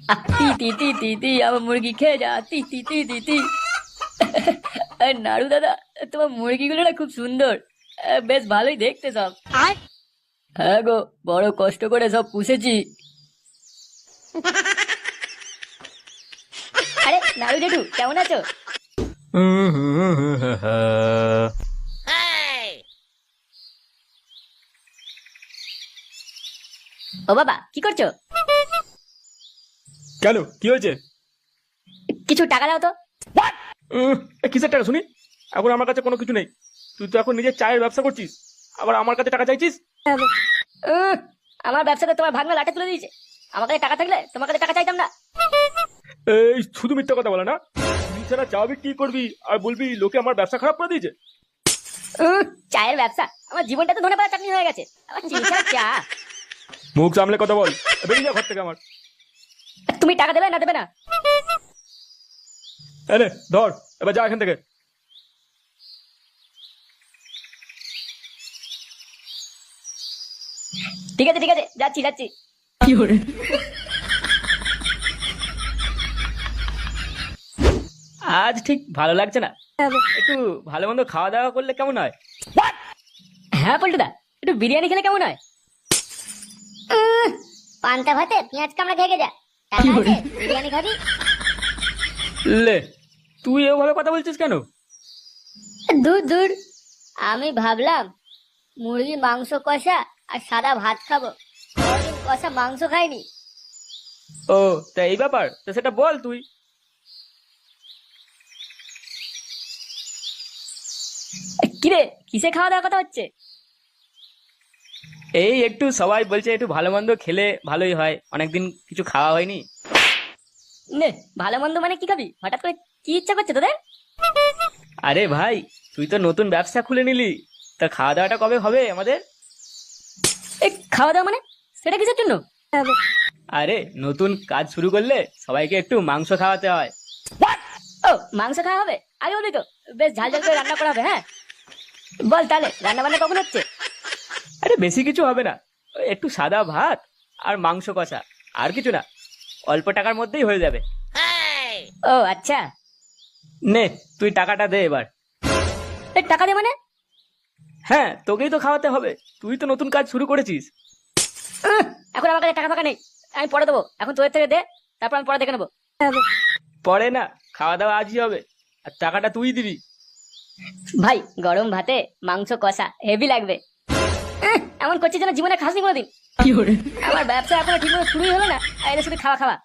তি তি তি তি তি আমার মুরগি খেয়ে যা, তি তি তি তি তি। নাড়ু দাদা, তোমার মুরগিগুলো না খুব সুন্দর, বেশ ভালোই দেখতে সব। হ্যাঁ গো, বড় কষ্ট করে সব পুষেছি। আরে নাড়ু জেঠু, কেমন আছো? ও বাবা, কি করছো? কেন, কি হয়েছে? কিছু টাকা দাও তো। কিসের টাকা শুনি? এখন আমার কাছে কোনো কিছু নেই। তুই তো এখন নিজের চায়ের ব্যবসা করছিস, আবার আমার কাছে টাকা চাইছিস? আমার ব্যবসাতে তোমার ভাগনা লাটে তুলে দিয়েছে। আমার কাছে টাকা থাকলে তোমার কাছে টাকা চাইতাম না। এই শুধু মিথ্যা কথা বলে না। তুই ছাড়া চা বিক্রি করবি আর বলবি লোকে আমার ব্যবসা খারাপ করে দিয়েছে। চায়ের ব্যবসা? আমার জীবনটা তো ধনে পাতা চাটনি হয়ে গেছে, আবার চিনি ছাড়া চা। মুখ সামলে কথা বল, বেরিয়ে যা ঘর থেকে আমার। তুমি টাকা দেবে না দেবে না? এনে ধর, এবার যা এখান থেকে। ঠিক আছে ঠিক আছে, যাচ্ছি যাচ্ছি। আজ ঠিক ভালো লাগছে না, একটু ভালো মন্দ খাওয়া দাওয়া করলে কেমন হয়? হ্যাঁ পল্টুদা, একটু বিরিয়ানি খেলে কেমন হয়? পান্তা ভাতে পেঁয়াজ কামড়া খেয়ে যা, টাকা আছে বিরিয়ানি খাবি? লে, তুই এভাবে কথা বলছিস কেন? দূর দূর, আমি ভাবলাম মুরগি মাংস কষা আর সাদা ভাত খাবো, কদিন কষা মাংস খাইনি। ও তা এই ব্যাপার, তো সেটা বল তুই। কিরে, কিসে খাওয়া দাওয়া কথা হচ্ছে? এই একটু সবাই বলছে একটু ভালো মন্দ খেলে ভালোই হয়, অনেকদিন কিছু খাওয়া হয়নি। নে, ভালো মন্দ মানে কি খাবি? হঠাৎ করে কি ইচ্ছা করছে তোদের? আরে ভাই, তুই তো নতুন ব্যবসা খুলে নিলি, তা খাওয়া দাওয়াটা কবে হবে আমাদের? এই খাওয়া দাওয়া মানে সেটা কিসের জন্য? আরে নতুন কাজ শুরু করলে সবাইকে একটু মাংস খাওয়াতে হয়। ও, মাংস খাওয়া হবে? আগে বলি তো, বেশ ঝাল ঝাল করে রান্না করা হবে। হ্যাঁ বল তাহলে, রান্না বান্না কখন হচ্ছে? আরে বেশি কিছু হবে না, ওই একটু সাদা ভাত আর মাংস কষা, আর কিছু না, অল্প টাকার মধ্যেই হয়ে যাবে। ও আচ্ছা। নে, তুই টাকাটা দে এবার। এই টাকা দে মানে? হ্যাঁ, তোকেই তো খাওয়াতে হবে, তুই তো নতুন কাজ শুরু করেছিস। এখন আমার কাছে টাকা ফাঁকা নেই, আমি পরে দেবো। এখন তোদের থেকে দে, তারপর আমি পরে দেখে নেবো। পরে না, খাওয়া দাওয়া আজই হবে, আর টাকাটা তুই দিবি। ভাই, গরম ভাতে মাংস কষা হেভি লাগবে। এমন করছিস যেন জীবনে খাসনি কোনোদিন। আমার ব্যবসা এখনো ঠিক মতো শুরুই হলো না, আর এদের শুধু খাওয়া খাওয়া।